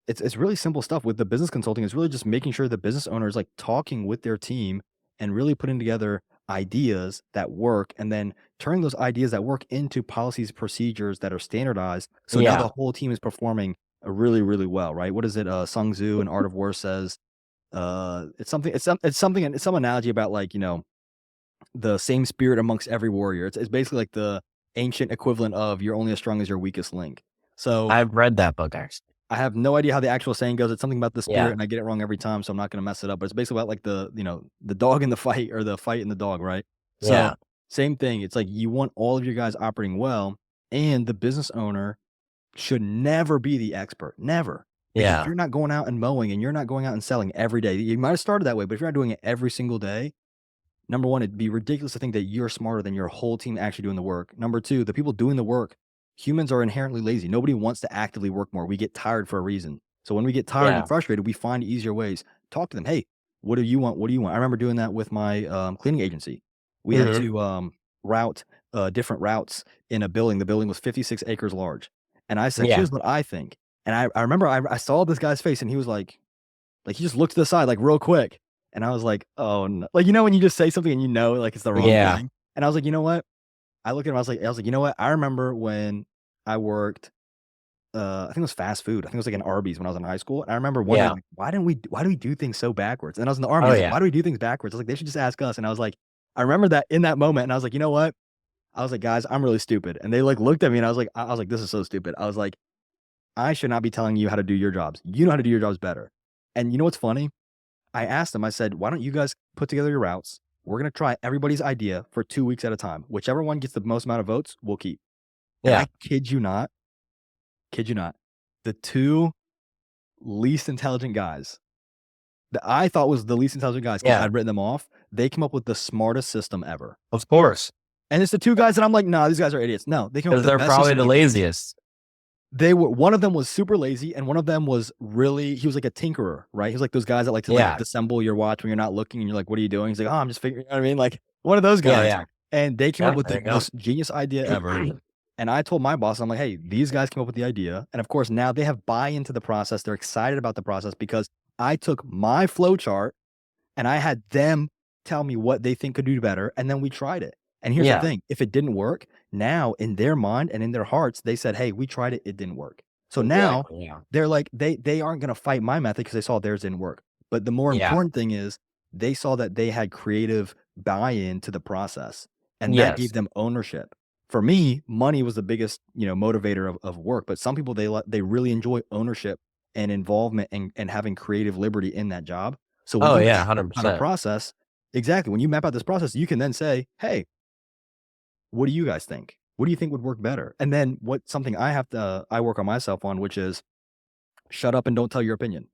it's really simple stuff with the business consulting. It's really just making sure the business owner is, like, talking with their team and really putting together ideas that work, and then turning those ideas that work into policies, procedures that are standardized, so now Yeah. the whole team is performing, really, really well, right? What is it, Sun Tzu in Art of War says, it's some analogy about, like, the same spirit amongst every warrior. It's basically like the ancient equivalent of "You're only as strong as your weakest link." So I've read that book, actually. I have no idea how the actual saying goes. It's something about the spirit, Yeah. and I get it wrong every time, so I'm not gonna mess it up, but it's basically about, like, the dog in the fight or the fight in the dog, right? So, Yeah. same thing, it's like you want all of your guys operating well, and the business owner should never be the expert, never, because if Yeah. you're not going out and mowing, and you're not going out and selling every day, you might have started that way, but if you're not doing it every single day, number 1, it'd be ridiculous to think that you're smarter than your whole team actually doing the work. Number 2, the people doing the work, humans are inherently lazy. Nobody wants to actively work more. We get tired for a reason. So when we get tired and Yeah. frustrated, we find easier ways. Talk to them. Hey, what do you want? What do you want? I remember doing that with my cleaning agency. We had Mhm. to route different routes in a building. The building was 56 acres large. And I said, Yeah. here's what I think. And I remember I saw this guy's face and he was like, he just looked to the side, like, real quick, and I was like, "Oh, no." Like, when you just say something and like, it's the wrong Yeah. thing? And I was like, "You know what?" I looked at him, I was like, "You know what? I remember when I worked, I think it was fast food. I think it was, like, an Arby's when I was in high school, and I remember wondering, Yeah. like, why do we do things so backwards?" And I was in the Army, I Oh, was like, yeah. "Why do we do things backwards?" I was like, "They should just ask us." And I was like I remember that in that moment, and I was like, "You know what? I was like, guys, I'm really stupid. And they like looked at me and I was like, this is so stupid. I was like, I should not be telling you how to do your jobs. You know how to do your jobs better. And you know what's funny? I asked them, I said, why don't you guys put together your routes? We're going to try everybody's idea for 2 weeks at a time. Whichever one gets the most amount of votes, we'll keep. And Yeah. I kid you not, the two least intelligent guys that I thought was the least intelligent guys because Yeah. I'd written them off, they came up with the smartest system ever. Of course. And it's the two guys that I'm like, nah, these guys are idiots. No, they came up Because with the they're best probably system the ever. laziest. They were, one of them was super lazy and one of them was really, he was like a tinkerer, right? He was like those guys that like to like disassemble your watch when you're not looking and you're like, what are you doing? He's like, oh, I'm just figuring, you know what I mean? Like one of those guys. Yeah. And they came up with There the you go. most genius idea ever. And I told my boss, I'm like, hey, these guys came up with the idea. And of course, now they have buy into the process. They're excited about the process because I took my flow chart and I had them tell me what they think could do better. And then we tried it. And here's the thing. If it didn't work, now in their mind and in their hearts, they said, hey, we tried it. It didn't work. So now they're like, they aren't going to fight my method because they saw theirs didn't work. But the more important thing is they saw that they had creative buy-in to the process and that gave them ownership. For me, money was the biggest, motivator of work. But some people, they really enjoy ownership and involvement and having creative liberty in that job. So when you map out a process, exactly. When you map out this process, you can then say, hey, what do you guys think? What do you think would work better? And then something I work on myself on, which is shut up and don't tell your opinion.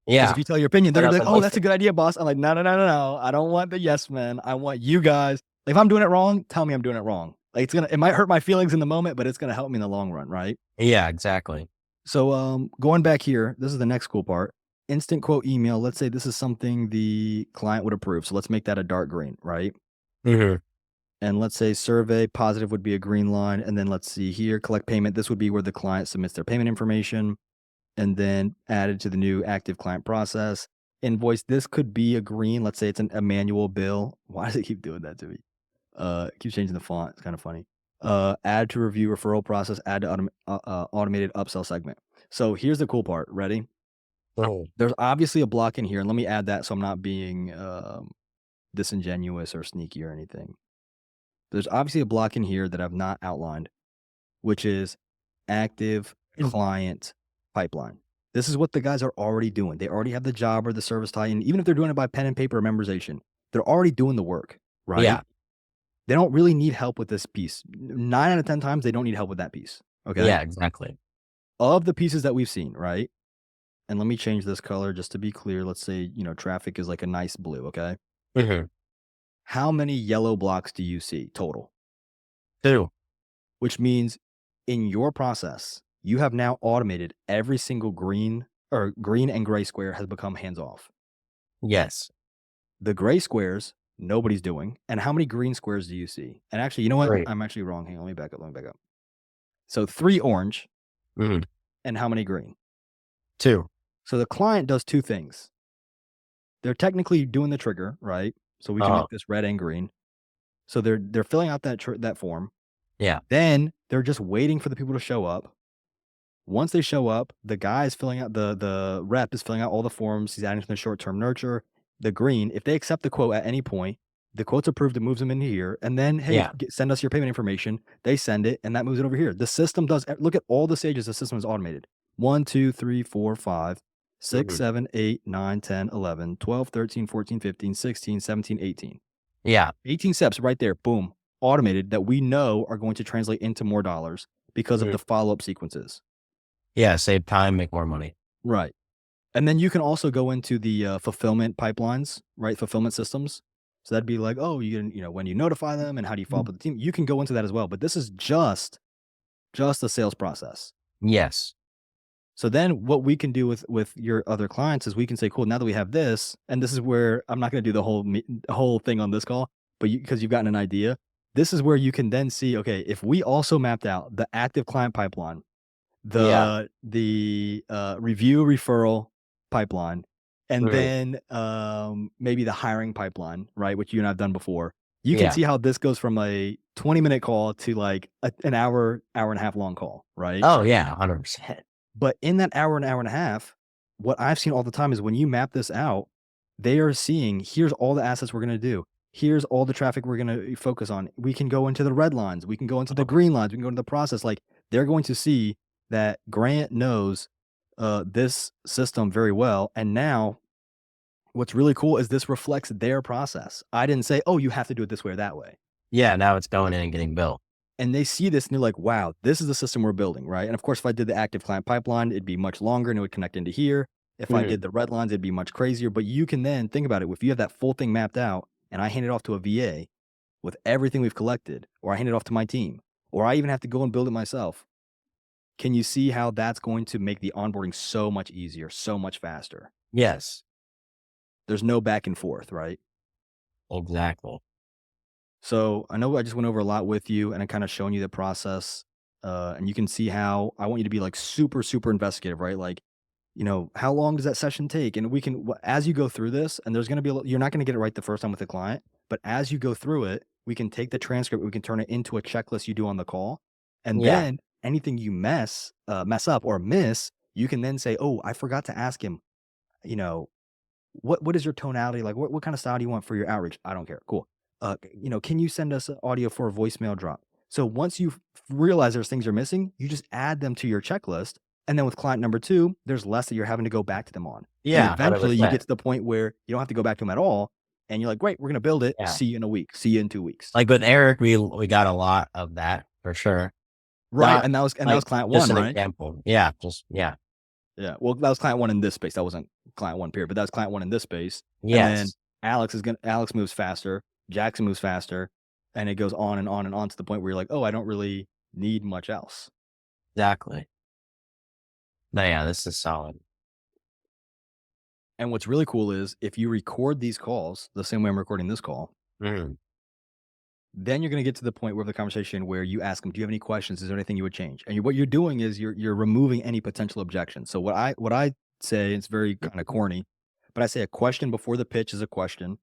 Because if you tell your opinion, they're gonna be like, oh, that's a good idea, boss. I'm like, no. I don't want the yes man. I want you guys. If I'm doing it wrong, tell me I'm doing it wrong. Like it might hurt my feelings in the moment, but it's gonna help me in the long run, right? Yeah, exactly. So going back here, this is the next cool part. Instant quote email. Let's say this is something the client would approve. So let's make that a dark green, right? Mm-hmm. And let's say survey positive would be a green line. And then let's see here, collect payment. This would be where the client submits their payment information and then added to the new active client process. Invoice, this could be a green. Let's say it's a manual bill. Why does it keep doing that to me? It keeps changing the font. It's kind of funny. Add to review referral process, add to automated upsell segment. So here's the cool part. Ready? Oh. There's obviously a block in here. And let me add that so I'm not being disingenuous or sneaky or anything. There's obviously a block in here that I've not outlined, which is active client pipeline. This is what the guys are already doing. They already have the job or the service tie in. Even if they're doing it by pen and paper or memorization, they're already doing the work, right? Yeah. They don't really need help with this piece. 9 out of 10 times, they don't need help with that piece. Okay. Yeah, exactly. Of the pieces that we've seen, right? And let me change this color just to be clear. Let's say, traffic is like a nice blue. Okay. Mm-hmm. How many yellow blocks do you see total? 2. Which means in your process, you have now automated every single green and gray square has become hands off. Yes. The gray squares, nobody's doing. And how many green squares do you see? And actually, you know what? 3. I'm actually wrong. Hang on, let me back up. So 3 orange and how many green? 2. So the client does 2 things. They're technically doing the trigger, right? So we can make this red and green. So they're filling out that form. Yeah. Then they're just waiting for the people to show up. Once they show up, the guy is filling out the rep is filling out all the forms. He's adding to the short-term nurture. The green, if they accept the quote at any point, the quote's approved, it moves them into here. And then, hey, send us your payment information. They send it, and that moves it over here. The system does, look at all the stages the system is automated. 1, 2, 3, 4, 5, 6, 7, 8, 9, 10, 11, 12, 13, 14, 15, 16, 17, 18. Yeah. 18 steps right there, boom, automated that we know are going to translate into more dollars because of the follow-up sequences. Yeah, save time, make more money. Right. And then you can also go into the fulfillment pipelines, right? Fulfillment systems. So that'd be like, oh, when you notify them and how do you follow up with the team? You can go into that as well. But this is just the sales process. Yes. So then what we can do with your other clients is we can say, cool, now that we have this, and this is where I'm not going to do the whole thing on this call, but because you've gotten an idea, this is where you can then see, okay, if we also mapped out the active client pipeline, the review referral pipeline, and then maybe the hiring pipeline, right, which you and I've done before, you can see how this goes from a 20-minute call to like an hour and a half long call, right? Oh yeah, 100%. But in that hour and a half, what I've seen all the time is when you map this out, they are seeing, here's all the assets we're going to do. Here's all the traffic we're going to focus on. We can go into the red lines. We can go into the green lines. We can go into the process. Like they're going to see that Grant knows this system very well. And now what's really cool is this reflects their process. I didn't say, oh, you have to do it this way or that way. Yeah, now it's going in and getting built. And they see this and they're like, wow, this is the system we're building, right? And of course, if I did the active client pipeline, it'd be much longer and it would connect into here. If I did the red lines, it'd be much crazier. But you can then think about it. If you have that full thing mapped out and I hand it off to a VA with everything we've collected, or I hand it off to my team, or I even have to go and build it myself, can you see how that's going to make the onboarding so much easier, so much faster? Yes, There's no back and forth, right? exactly. So I know I just went over a lot with you and I kind of shown you the process. And you can see how I want you to be like super, super investigative, right? Like, how long does that session take? And we can, as you go through this, and there's going to be, you're not going to get it right the first time with the client, but as you go through it, we can take the transcript, we can turn it into a checklist you do on the call. And Yeah. then anything you mess up or miss, you can then say, oh, I forgot to ask him, you know, what is your tonality? Like what kind of style do you want for your outreach? I don't care. Cool. Can you send us audio for a voicemail drop? So once you realize there's things you're missing, you just add them to your checklist. And then with client number 2, there's less that you're having to go back to them on. Yeah, And eventually you 100%. get to the point where you don't have to go back to them at all. And you're like, great, we're going to build it. Yeah. See you in a week. See you in 2 weeks. Like with Eric, we got a lot of that for sure. Right. Not And that was client just 1, an right? example. Yeah, Yeah. Well, that was client 1 in this space. That wasn't client 1 period, but that was client 1 in this space. And then Yes, Alex moves faster, Jackson moves faster, and it goes on and on and on to the point where you're like, oh, I don't really need much else. exactly. No, yeah, this is solid. And what's really cool is if you record these calls the same way I'm recording this call, Mhm. then you're going to get to the point where the conversation where you ask them, do you have any questions? Is there anything you would change? And what you're doing is you're removing any potential objections. So what I say, it's very kind of corny, but I say a question before the pitch is a question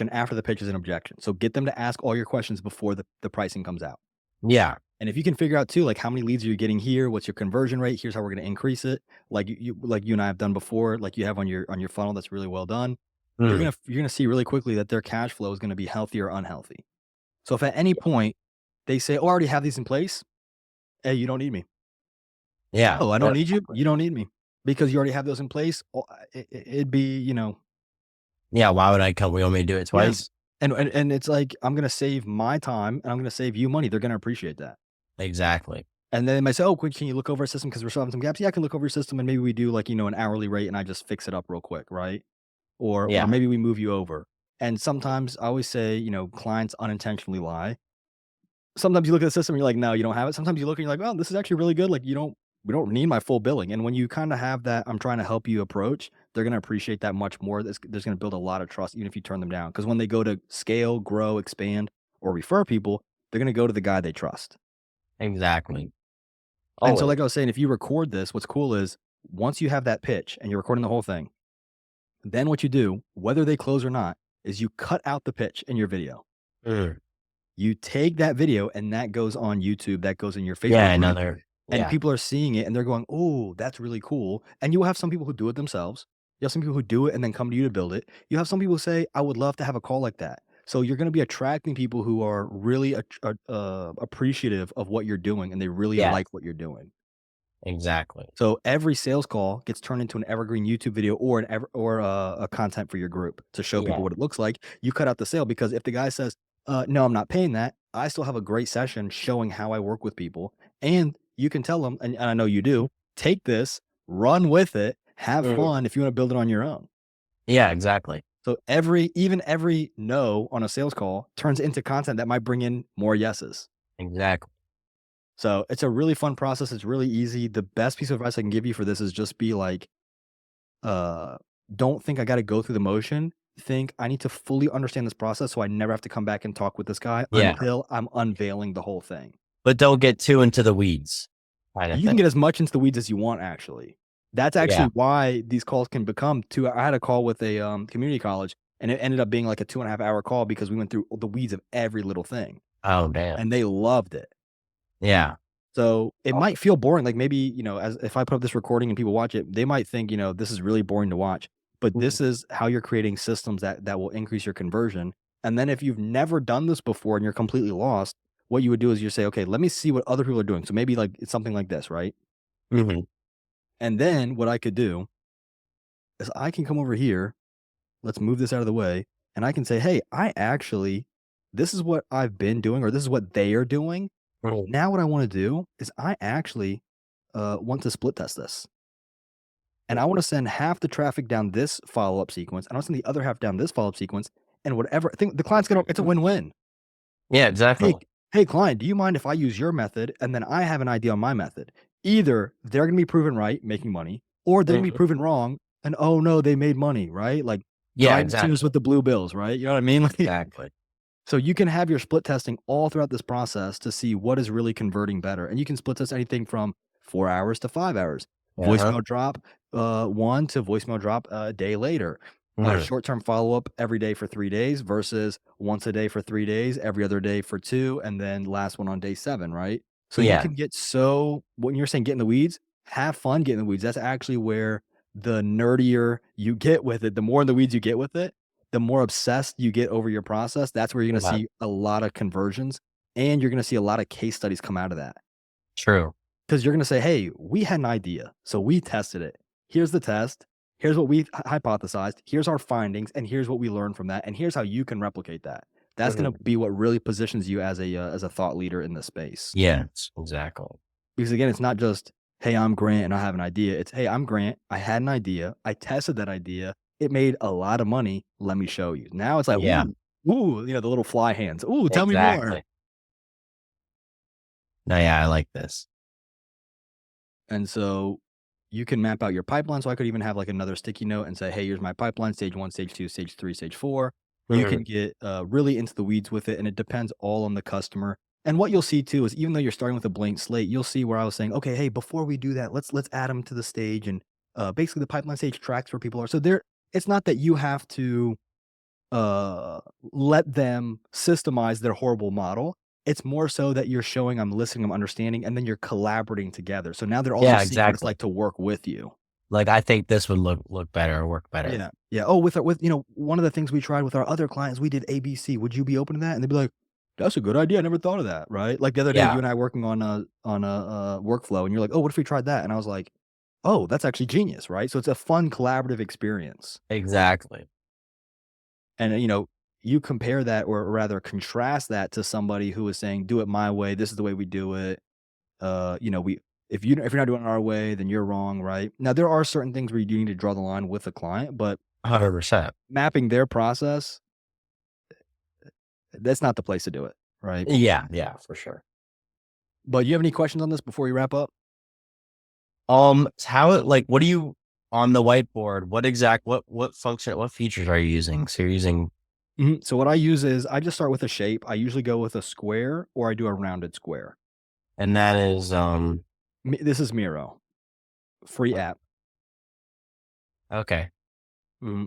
after the pitch is an objection. So get them to ask all your questions before the pricing comes out. Yeah, And if you can figure out too, like how many leads are you getting here? What's your conversion rate? Here's how we're going to increase it. Like you and I have done before, like you have on your funnel that's really well done. You're Mhm. gonna see really quickly that their cash flow is going to be healthy or unhealthy. So if at any point they say, "Oh, I already have these in place," hey, you don't need me. Yeah, Oh, I don't need you. exactly. You don't need me because you already have those in place. It'd be, Yeah, why would I come? We want me to do it yeah. twice? And it's like I'm gonna save my time and I'm gonna save you money. They're gonna appreciate that. Exactly. And then they might say, "Oh, can you look over our system because we're still having some gaps?" Yeah, I can look over your system and maybe we do like an hourly rate and I just fix it up real quick, right? Or Yeah. maybe we move you over. And sometimes I always say, clients unintentionally lie. Sometimes you look at the system and you're like, "No, you don't have it." Sometimes you look and you're like, "Oh, this is actually really good." Like we don't need my full billing. And when you kind of have that, I'm trying to help you approach, they're going to appreciate that much more. There's going to build a lot of trust, even if you turn them down. Because when they go to scale, grow, expand, or refer people, they're going to go to the guy they trust. Exactly. And so, Always. like I was saying, if you record this, what's cool is once you have that pitch and you're recording the whole thing, then what you do, whether they close or not, is you cut out the pitch in your video. Mm. You take that video and that goes on YouTube, that goes in your Facebook Yeah, group, another and yeah. people are seeing it and they're going, "Oh, that's really cool." And you will have some people who do it themselves. You have some people who do it and then come to you to build it. You have some people who say, "I would love to have a call like that." So you're going to be attracting people who are really appreciative of what you're doing and they really Yeah, like what you're doing. exactly. So every sales call gets turned into an evergreen YouTube video or a content for your group to show Yeah. people what it looks like. You cut out the sale because if the guy says, "No, I'm not paying that," I still have a great session showing how I work with people, and you can tell them, and I know you do. Take this, run with it, have Mhm. fun if you want to build it on your own. Yeah, exactly. So even every no on a sales call turns into content that might bring in more yeses. Exactly. So it's a really fun process. It's really easy. The best piece of advice I can give you for this is just be like, uh, don't think I got to go through the motion. Think I need to fully understand this process so I never have to come back and talk with this guy Yeah. until I'm unveiling the whole thing. But don't get too into the weeds kinda You thing. can get as much into the weeds as you want, actually. That's Yeah. actually why these calls can become two. I had a call with a community college and it ended up being like a 2.5 hour call because we went through the weeds of every little thing Oh, damn. and they loved it. Yeah. So it might feel boring. Like maybe, as if I put up this recording and people watch it, they might think, this is really boring to watch. But Mhm. this is how you're creating systems that will increase your conversion. And then if you've never done this before and you're completely lost, what you would do is you say, okay, let me see what other people are doing. So maybe like it's something like this, right? Mhm. And then what I could do is I can come over here. Let's move this out of the way. And I can say, hey, this is what I've been doing, or this is what they are doing. Mhm. Now, what I want to do is I actually want to split test this. And I want to send half the traffic down this follow up sequence. And I'll send the other half down this follow up sequence. And whatever, I think the client's going to, it's a win win. Yeah, exactly. Hey, hey, client, do you mind if I use your method and then I have an idea on my method? Either they're going to be proven right, making money, or they're going to be Mhm. proven wrong, and oh no, they made money, right? Like Yeah, driving exactly. students with the blue bills, right? You know what I mean? Like, Exactly. so you can have your split testing all throughout this process to see what is really converting better, and you can split test anything from 4 hours to 5 hours, Uh-huh. voicemail drop one to voicemail drop a day later, Mhm. short-term follow-up every day for 3 days versus once a day for 3 days, every other day for two, and then last one on day seven, right? So you Yeah. can get so when you're saying get in the weeds, have fun getting in the weeds. That's actually where the nerdier you get with it, the more in the weeds you get with it, the more obsessed you get over your process. That's where you're gonna Right. see a lot of conversions, and you're gonna see a lot of case studies come out of that. True. 'Cause you're gonna say, "Hey, we had an idea, so we tested it. Here's the test. Here's what we hypothesized. Here's our findings, and here's what we learned from that, and here's how you can replicate that." That's gonna Mhm. be what really positions you as a thought leader in the space. Yes, exactly. Because again, it's not just, "Hey, I'm Grant and I have an idea." It's, "Hey, I'm Grant. I had an idea. I tested that idea. It made a lot of money. Let me show you." Now it's like, Yeah, "Ooh, ooh," the little fly hands. "Ooh, tell me more." exactly. No, yeah, I like this. And so you can map out your pipeline. So I could even have like another sticky note and say, hey, here's my pipeline, stage one, stage two, stage three, stage four. You Mhm. can get really into the weeds with it. And it depends all on the customer. And what you'll see too is even though you're starting with a blank slate, you'll see where I was saying, okay, hey, before we do that, let's add them to the stage. And basically the pipeline stage tracks where people are. So it's not that you have to uh, let them systemize their horrible model. It's more so that you're showing I'm listening, I'm understanding, and then you're collaborating together. So now they're also Yeah, seeing what it's exactly. like to work with you. Like, I think this would look better or work better. Yeah. Yeah. Oh, with one of the things we tried with our other clients, we did ABC. Would you be open to that? And they'd be like, that's a good idea. I never thought of that. Right. Like the other day, Yeah, you and I working on a workflow, and you're like, oh, what if we tried that? And I was like, oh, that's actually genius. Right. So it's a fun collaborative experience. exactly. And, you compare that or rather contrast that to somebody who is saying, "Do it my way. This is the way we do it." We if you're not doing it our way, then you're wrong, right? Now, there are certain things where you do need to draw the line with the client, but 100%. mapping their process, that's not the place to do it, right? Yeah, yeah, for sure. But you have any questions on this before we wrap up? How it like, what do you on the whiteboard, what function, what features are you using? So you're using So what I use is I just start with a shape. I usually go with a square or I do a rounded square. and that is, This is Miro, free app. okay.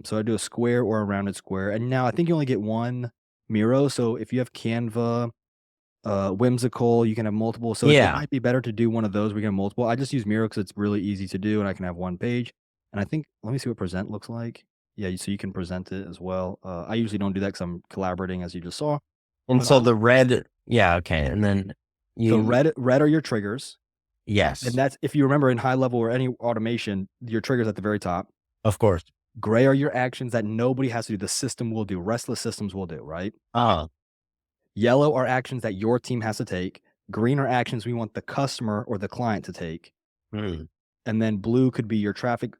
So I do a square or a rounded square, and now I think you only get one Miro. So if you have Canva, Whimsical, you can have multiple. So it Yeah. might be better to do one of those where you can have multiple. I just use Miro because it's really easy to do, and I can have one page. And I think let me see what present looks like. Yeah, so you can present it as well. I usually don't do that because I'm collaborating, as you just saw. And But so the red, yeah, okay. And then so you, red are your triggers, and yes, that's if you remember in high level or any automation, your triggers at the very top. of course. Gray are your actions that nobody has to do. The system will do. Restless systems will do. Right. Oh, Yellow are actions that your team has to take. Green are actions we want the customer or the client to take. mm, And then blue could be your traffic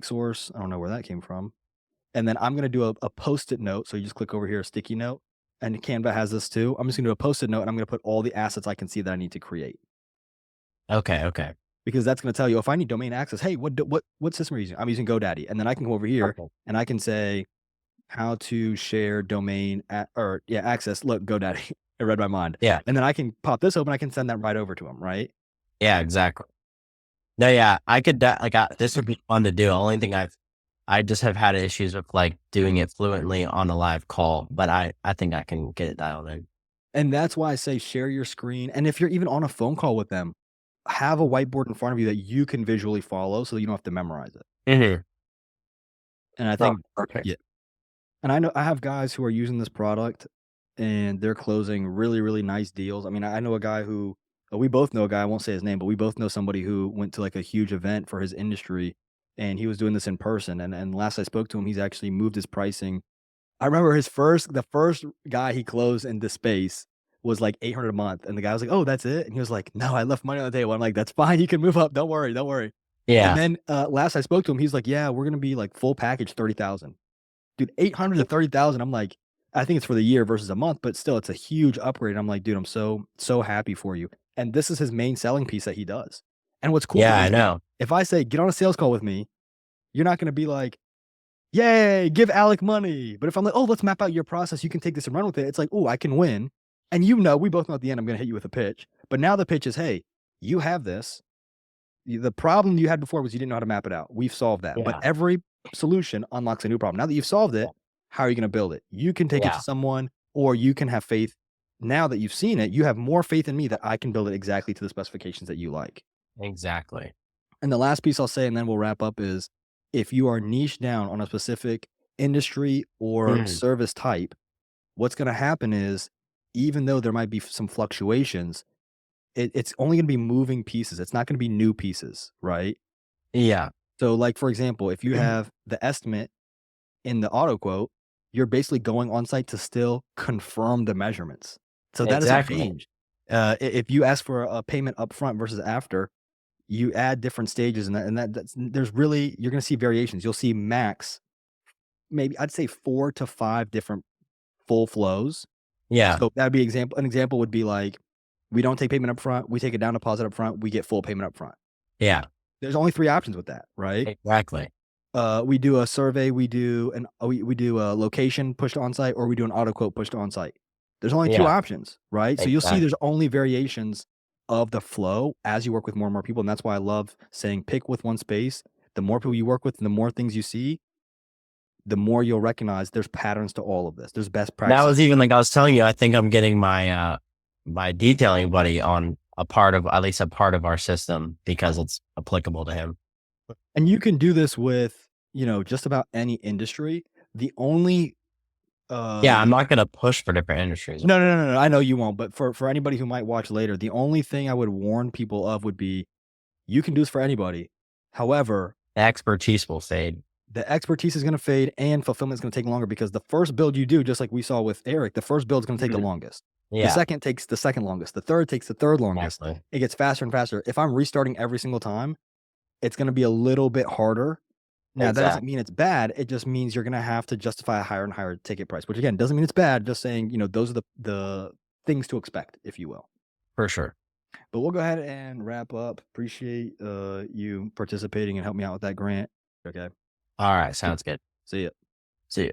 source. I don't know where that came from. And then I'm going to do a post-it note. So you just click over here, a sticky note. And Canva has this too. I'm just going to do a post-it note and I'm going to put all the assets I can see that I need to create. okay, okay. Because that's going to tell you if I need domain access, hey, what system are you using? I'm using GoDaddy. And then I can go over here Okay. and I can say how to share access. Look, GoDaddy. It read my mind. Yeah, And then I can pop this open. I can send that right over to them, right? yeah, exactly. No, yeah, I could, like, this would be fun to do. Only thing I just have had issues with like doing it fluently on a live call, but I think I can get it dialed in. And that's why I say share your screen. And if you're even on a phone call with them, have a whiteboard in front of you that you can visually follow so you don't have to memorize it. Mhm. And I Oh, think, okay. yeah. And I know I have guys who are using this product and they're closing really, really nice deals. I mean, I know a guy who we both know a guy, I won't say his name, but we both know somebody who went to like a huge event for his industry and he was doing this in person. And last I spoke to him, he's actually moved his pricing. I remember the first guy he closed in this space was like 800 a month. And the guy was like, "Oh, that's it." And he was like, "No, I left money on the table." I'm like, "That's fine. You can move up. Don't worry. Don't worry." And Yeah. then last I spoke to him, he's like, "Yeah, we're gonna be like full package 30,000." Dude, 800 to 30,000, I'm like, I think it's for the year versus a month, but still, it's a huge upgrade. I'm like, dude, I'm so happy for you. And this is his main selling piece that he does. And what's cool Yeah, I is know. if I say, get on a sales call with me, you're not gonna be like, yay, give Alec money. But if I'm like, oh, let's map out your process, you can take this and run with it. It's like, oh, I can win. And we both know at the end, I'm gonna hit you with a pitch. But now the pitch is, hey, you have this. The problem you had before was you didn't know how to map it out. We've solved that. But Yeah. every solution unlocks a new problem. Now that you've solved it, how are you going to build it? You can take it Yeah, to someone, or you can have faith. Now that you've seen it, you have more faith in me that I can build it exactly to the specifications that you like. exactly. And the last piece I'll say, and then we'll wrap up, is if you are niche down on a specific industry or Mm, service type, what's going to happen is even though there might be some fluctuations, it's only going to be moving pieces. It's not going to be new pieces, right? yeah. So, like, for example, if you have the estimate in the auto quote, you're basically going on site to still confirm the measurements. So that doesn't Exactly. change. If you ask for a payment upfront versus after, you add different stages, that's there's really you're going to see variations. You'll see max, maybe I'd say 4 to 5 different full flows. Yeah, So that'd be example. An example would be like, we don't take payment upfront, we take a down deposit upfront, we get full payment upfront. yeah, There's only 3 options with that, right? exactly. We do a survey, we do a location push to on-site, or we do an auto quote push to on-site. There's only 2 Yeah, options, right? So you'll see exactly. there's only variations of the flow as you work with more and more people, and that's why I love saying pick with one space. The more people you work with and the more things you see, the more you'll recognize there's patterns to all of this. There's best That practices. was even like I was telling you, I think I'm getting my detailing buddy on a part of at least a part of our system because it's applicable to him. And you can do this with, just about any industry. The only, Yeah, I'm um not gonna push for different industries. No, no, no, no, no, I know you won't, but for anybody who might watch later, the only thing I would warn people of would be, you can do this for anybody. However, Expertise will fade. the expertise is gonna fade and fulfillment is gonna take longer because the first build you do, just like we saw with Eric, the first build is gonna take the Mhm. longest. The Yeah, second takes the second longest. The third takes the third longest. exactly. It gets faster and faster. If I'm restarting every single time, it's gonna be a little bit harder. Now, that doesn't Exactly. mean it's bad. It just means you're gonna have to justify a higher and higher ticket price, which again doesn't mean it's bad. Just saying, those are the things to expect, if you will. For sure. But we'll go ahead and wrap up. Appreciate you participating and help me out with that grant. Okay. All right, See sounds good. see ya. See you.